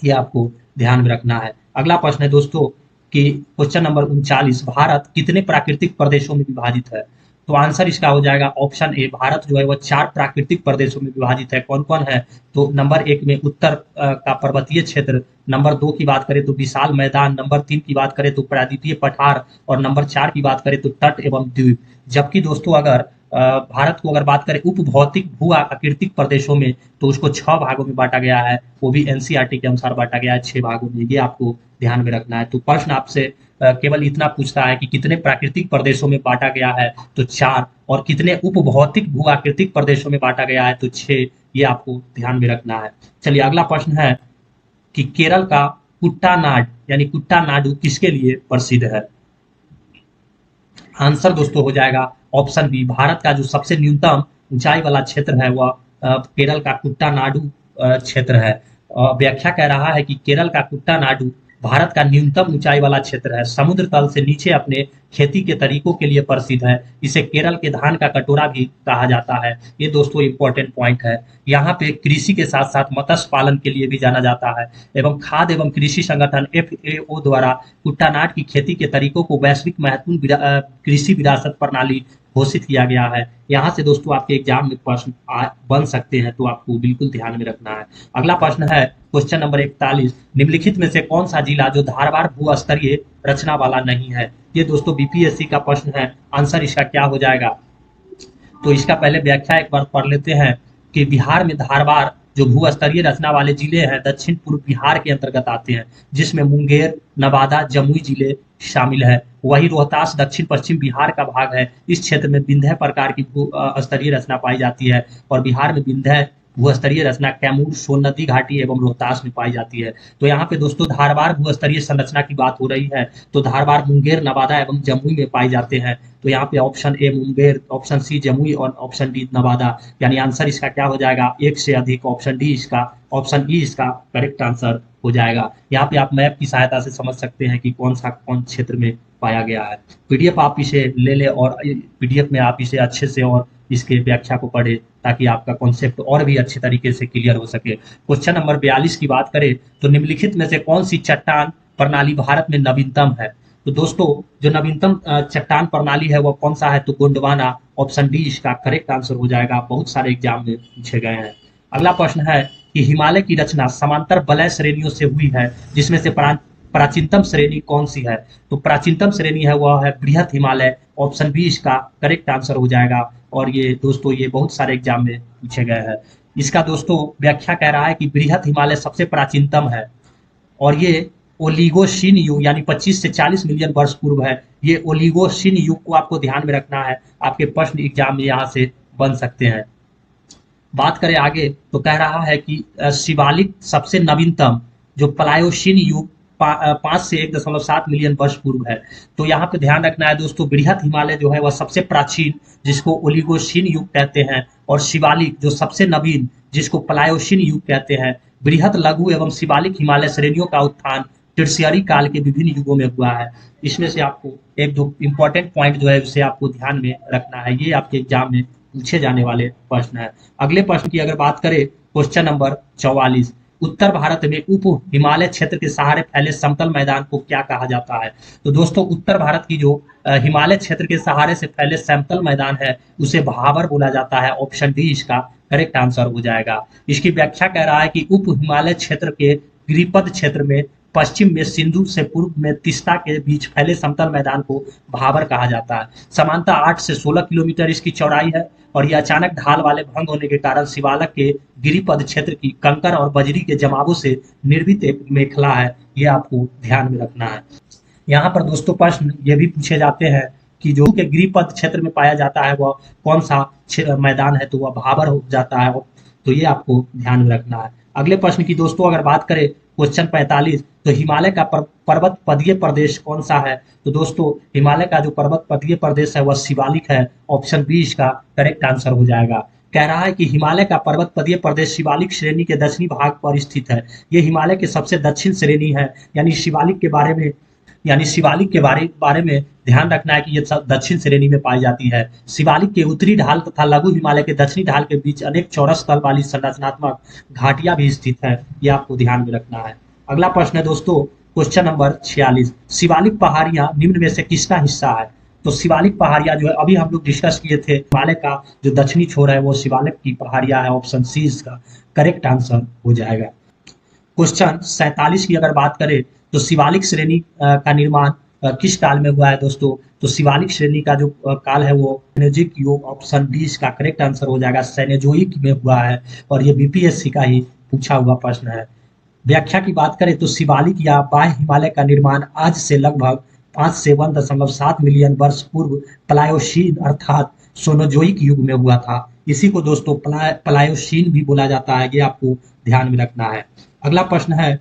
ये आपको ध्यान में रखना है। अगला प्रश्न है दोस्तों कि क्वेश्चन नंबर 39, भारत कितने प्राकृतिक प्रदेशों में विभाजित है? तो आंसर इसका हो जाएगा ऑप्शन ए, भारत जो है वह 4 प्राकृतिक प्रदेशों में विभाजित है। कौन कौन है? तो नंबर 1 में उत्तर का पर्वतीय क्षेत्र, नंबर 2 की बात करें तो विशाल मैदान, नंबर 3 की बात करें तो प्रायद्वीपीय पठार और नंबर 4 की बात करें तो तट एवं द्वीप। जबकि दोस्तों अगर भारत को अगर बात करें उपभौतिक भू आकृतिक प्रदेशों में तो उसको 6 भागों में बांटा गया है, वो भी एनसीईआरटी के अनुसार बांटा गया है 6 भागों में। ये आपको ध्यान में रखना है। तो प्रश्न आपसे केवल इतना पूछता है कि कितने प्राकृतिक प्रदेशों में बांटा गया है, तो 4, और कितने उपभौतिक भू आकृतिक प्रदेशों में बांटा गया है, तो 6। ये आपको ध्यान में रखना है। चलिए अगला प्रश्न है कि केरल का कुट्टानाड यानी कुट्टानाडु किसके लिए प्रसिद्ध है? आंसर दोस्तों हो जाएगा ऑप्शन बी, भारत का जो सबसे न्यूनतम ऊंचाई वाला क्षेत्र है वह केरल का कुट्टानाडु क्षेत्र है। व्याख्या कह रहा है कि केरल का कुट्टानाडु भारत का न्यूनतम ऊंचाई वाला क्षेत्र है, समुद्र तल से नीचे अपने खेती के तरीकों के लिए प्रसिद्ध है। इसे केरल के धान का कटोरा भी कहा जाता है। ये दोस्तों इंपॉर्टेंट पॉइंट है। यहाँ पे कृषि के साथ साथ मत्स्य पालन के लिए भी जाना जाता है एवं खाद्य एवं कृषि संगठन FAO द्वारा कुट्टानाड की खेती के तरीकों को वैश्विक महत्वपूर्ण कृषि विरासत प्रणाली घोषित किया गया है। यहाँ से दोस्तों आपके एग्जाम में प्रश्न बन सकते हैं, तो आपको बिल्कुल ध्यान में रखना है। अगला प्रश्न है क्वेश्चन नंबर 41, निम्नलिखित में से कौन सा जिला जो धारवाड़ भू स्तरीय रचना वाला नहीं है? ये दोस्तों बीपीएससी का प्रश्न है। आंसर इसका क्या हो जाएगा? तो इसका पहले व्याख्या एक बार पढ़ लेते हैं कि बिहार में धारवाड़ जो भू स्तरीय रचना वाले जिले हैं दक्षिण पूर्व बिहार के अंतर्गत आते हैं, जिसमें मुंगेर, नवादा, जमुई जिले शामिल है। वही रोहतास दक्षिण पश्चिम बिहार का भाग है। इस क्षेत्र में विंध्य प्रकार की भू स्तरीय रचना पाई जाती है और बिहार में विंध्य भू स्तरीय रचना कैमूर, सोन नदी घाटी एवं रोहतास में पाई जाती है। तो यहाँ पे दोस्तों धारवाड़ भू स्तरीय संरचना की बात हो रही है, तो धारवाड़ मुंगेर, नवादा एवं जमुई में पाई जाते हैं। तो यहाँ पे option A Munger, option C Jamui और ऑप्शन डी नवादा, यानी आंसर इसका क्या हो जाएगा? एक से अधिक। ऑप्शन डी इसका, ऑप्शन ई इसका करेक्ट आंसर हो जाएगा। यहाँ पे आप मैप की सहायता से समझ सकते हैं कि कौन क्षेत्र में पाया गया है। पीडीएफ आप इसे ले लें और पीडीएफ में आप इसे अच्छे से और इसके व्याख्या को पढ़े ताकि आपका कॉन्सेप्ट और भी अच्छे तरीके से क्लियर हो सके। क्वेश्चन नंबर 42 की बात करें तो निम्नलिखित में से कौन सी चट्टान प्रणाली भारत में नवीनतम है? तो दोस्तों जो नवीनतम चट्टान प्रणाली है वो कौन सा है? तो गोंडवाना। ऑप्शन डी इसका करेक्ट आंसर हो जाएगा। बहुत सारे एग्जाम में पूछे गए हैं। अगला प्रश्न है कि हिमालय की रचना समांतर वलय श्रेणियों से हुई है, जिसमें से प्राचीनतम श्रेणी कौन सी है? तो प्राचीनतम श्रेणी है वह है बृहत हिमालय। ऑप्शन बी इसका करेक्ट आंसर हो जाएगा। और ये दोस्तों ये बहुत सारे एग्जाम में पूछे गए हैं। इसका दोस्तों व्याख्या कह रहा है कि बृहत हिमालय सबसे प्राचीनतम है और ये ओलिगोशीन युग यानी 25 से 40 मिलियन वर्ष पूर्व है। ये ओलिगोशीन युग को आपको ध्यान में रखना है, आपके प्रश्न एग्जाम में यहाँ से बन सकते हैं। बात करें आगे तो कह रहा है कि शिवालिक सबसे नवीनतम जो प्लायोशीन युग 5 से 1.7 मिलियन वर्ष पूर्व है। तो यहाँ पे ध्यान रखना है दोस्तों, बृहत हिमालय जो है वह सबसे प्राचीन, जिसको ओलिगोशीन युग कहते हैं, और शिवालिक जो सबसे नवीन, जिसको प्लायोशीन युग कहते हैं। बृहत, लघु एवं शिवालिक हिमालय श्रेणियों का उत्थान टर्शियरी काल के विभिन्न युगों में हुआ है। इसमें से आपको एक दो इंपॉर्टेंट पॉइंट जो है उसे आपको ध्यान में रखना है, ये आपके एग्जाम में पूछे जाने वाले प्रश्न है। अगले प्रश्न की अगर बात करें, क्वेश्चन नंबर 44, उत्तर भारत में उप हिमालय क्षेत्र के सहारे फैले समतल मैदान को क्या कहा जाता है? तो दोस्तों, उत्तर भारत की जो हिमालय क्षेत्र के सहारे से फैले समतल मैदान है उसे भाबर बोला जाता है। ऑप्शन डी इसका करेक्ट आंसर हो जाएगा। इसकी व्याख्या कह रहा है कि उप हिमालय क्षेत्र के गिरिपद क्षेत्र में पश्चिम में सिंधु से पूर्व में तीस्ता के बीच फैले समतल मैदान को भाबर कहा जाता है। समानता 8 से 16 किलोमीटर इसकी चौड़ाई है, और यह अचानक ढाल वाले भंग होने के कारण शिवालक के गिरिपद क्षेत्र की कंकर और बजरी के जमावों से निर्मित एक मेखला है। ये आपको ध्यान में रखना है। यहाँ पर दोस्तों प्रश्न ये भी पूछे जाते हैं कि जो के गिरिपद क्षेत्र में पाया जाता है वह कौन सा मैदान है, तो वह भाबर हो जाता है। तो ये आपको ध्यान में रखना है। अगले प्रश्न की दोस्तों अगर बात करें, क्वेश्चन 45, तो हिमालय का पर्वत पदीय प्रदेश कौन सा है? तो दोस्तों, हिमालय का जो पर्वत पदीय प्रदेश है वह शिवालिक है। ऑप्शन बी इसका करेक्ट आंसर हो जाएगा। कह रहा है कि हिमालय का पर्वत पदीय प्रदेश शिवालिक श्रेणी के दक्षिणी भाग पर स्थित है। ये हिमालय के सबसे दक्षिण श्रेणी है। यानी शिवालिक के बारे में ध्यान रखना है कि ये सब दक्षिण श्रेणी में पाई जाती है। शिवालिक के उत्तरी ढाल तथा लघु हिमालय के दक्षिणी ढाल के बीच अनेक चौरस तल वाली संरचनात्मक घाटियां भी स्थित है। ये आपको ध्यान में रखना है। अगला प्रश्न है दोस्तों, क्वेश्चन नंबर 46, शिवालिक पहाड़ियां निम्न में से किसका हिस्सा है? तो शिवालिक पहाड़ियां जो है अभी हम लोग डिस्कस किए थे, हिमालय का जो दक्षिणी छोर है वो शिवालिक की पहाड़ियां है। ऑप्शन सी इसका करेक्ट आंसर हो जाएगा। क्वेश्चन 47 की अगर बात करें, तो शिवालिक श्रेणी का निर्माण किस काल में हुआ है दोस्तों? तो शिवालिक श्रेणी का जो काल है वो सेनेजोइक युग। ऑप्शन डी इसका करेक्ट आंसर हो जाएगा। सेनेजोइक में हुआ है, और ये बीपीएससी का ही पूछा हुआ प्रश्न है। व्याख्या की बात करें तो शिवालिक या बाह्य हिमालय का निर्माण आज से लगभग 5 से 1.7 मिलियन वर्ष पूर्व प्लायोशीन अर्थात सोनोजोइक युग में हुआ था। इसी को दोस्तों प्लायोशीन भी बोला जाता है। ये आपको ध्यान में रखना है। अगला प्रश्न है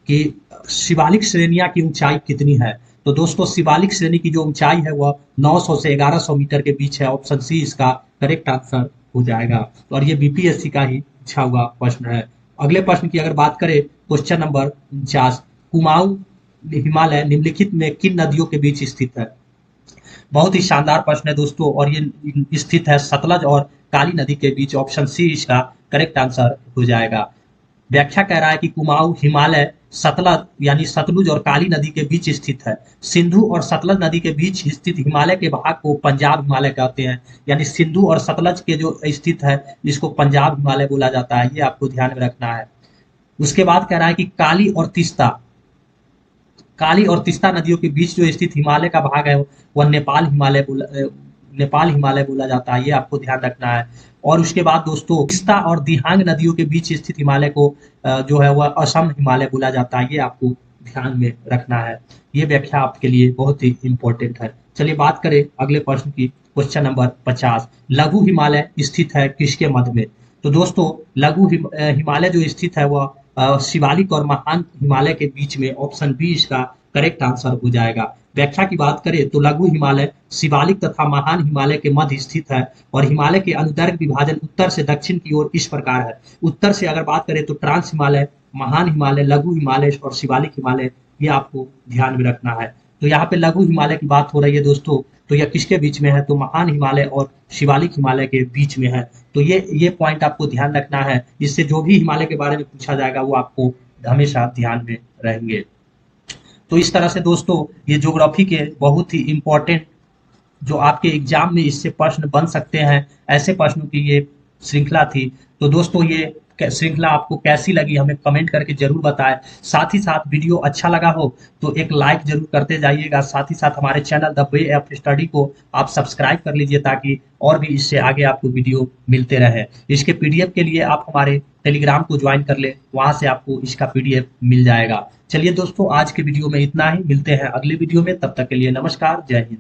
कि शिवालिक श्रेणियां की ऊंचाई कितनी है? तो दोस्तों, शिवालिक श्रेणी की जो ऊंचाई है वह 900 से 1100 मीटर के बीच है। ऑप्शन सी इसका करेक्ट आंसर हो जाएगा, और ये बीपीएससी का ही पूछा हुआ प्रश्न है। अगले प्रश्न की अगर बात करें, क्वेश्चन नंबर 49, कुमाऊं हिमालय निम्नलिखित में किन नदियों के बीच स्थित है? बहुत ही शानदार प्रश्न है दोस्तों, और ये स्थित है सतलज और काली नदी के बीच। ऑप्शन सी इसका करेक्ट आंसर हो जाएगा। व्याख्या कह रहा है कि कुमाऊं हिमालय सतलज यानी सतलुज और काली नदी के बीच स्थित है। सिंधु और सतलज नदी के बीच स्थित हिमालय के भाग को पंजाब हिमालय कहते हैं। यानी सिंधु और सतलज के जो स्थित है इसको पंजाब हिमालय बोला जाता है। ये आपको ध्यान में रखना है। उसके बाद कह रहा है कि काली और तीस्ता नदियों के बीच जो स्थित हिमालय का भाग है वह नेपाल हिमालय बोला जाता है। ये आपको ध्यान रखना है। और उसके बाद दोस्तों, तीस्ता और दिहांग नदियों के बीच स्थित हिमालय को जो है वह असम हिमालय बोला जाता है। ये आपको ध्यान में रखना है। ये व्याख्या आपके लिए बहुत ही इंपॉर्टेंट है। चलिए बात करें अगले प्रश्न की। क्वेश्चन नंबर 50, लघु हिमालय स्थित है किसके मध्य में? तो दोस्तों, लघु हिमालय जो स्थित है वह शिवालिक और महान हिमालय के बीच में। ऑप्शन बी इसका करेक्ट आंसर हो जाएगा। व्याख्या की बात करें तो लघु हिमालय शिवालिक तथा महान हिमालय के मध्य स्थित है, और हिमालय के अनुदैर्घ्य विभाजन उत्तर से दक्षिण की ओर इस प्रकार है। उत्तर से अगर बात करें तो ट्रांस हिमालय, महान हिमालय, लघु हिमालय और शिवालिक हिमालय। ये आपको ध्यान में रखना है। तो यहाँ पे लघु हिमालय की बात हो रही है दोस्तों, तो यह किसके बीच में है? तो महान हिमालय और शिवालिक हिमालय के बीच में है। तो ये पॉइंट आपको ध्यान रखना है। इससे जो भी हिमालय के बारे में पूछा जाएगा वो आपको हमेशा ध्यान में रहेंगे। तो इस तरह से दोस्तों, ये ज्योग्राफी के बहुत ही इंपॉर्टेंट जो आपके एग्जाम में इससे प्रश्न बन सकते हैं, ऐसे प्रश्नों की ये श्रृंखला थी। तो दोस्तों, ये श्रृंखला आपको कैसी लगी हमें कमेंट करके जरूर बताएं। साथ ही साथ वीडियो अच्छा लगा हो तो एक लाइक जरूर करते जाइएगा। साथ ही साथ हमारे channel the way of study को आप सब्सक्राइब कर लीजिए, ताकि और भी इससे आगे आपको वीडियो मिलते रहे। इसके पीडीएफ के लिए आप हमारे टेलीग्राम को ज्वाइन कर ले, वहां से आपको इसका पीडीएफ मिल जाएगा। चलिए दोस्तों, आज के वीडियो में इतना ही। मिलते हैं अगले वीडियो में, तब तक के लिए नमस्कार, जय हिंद।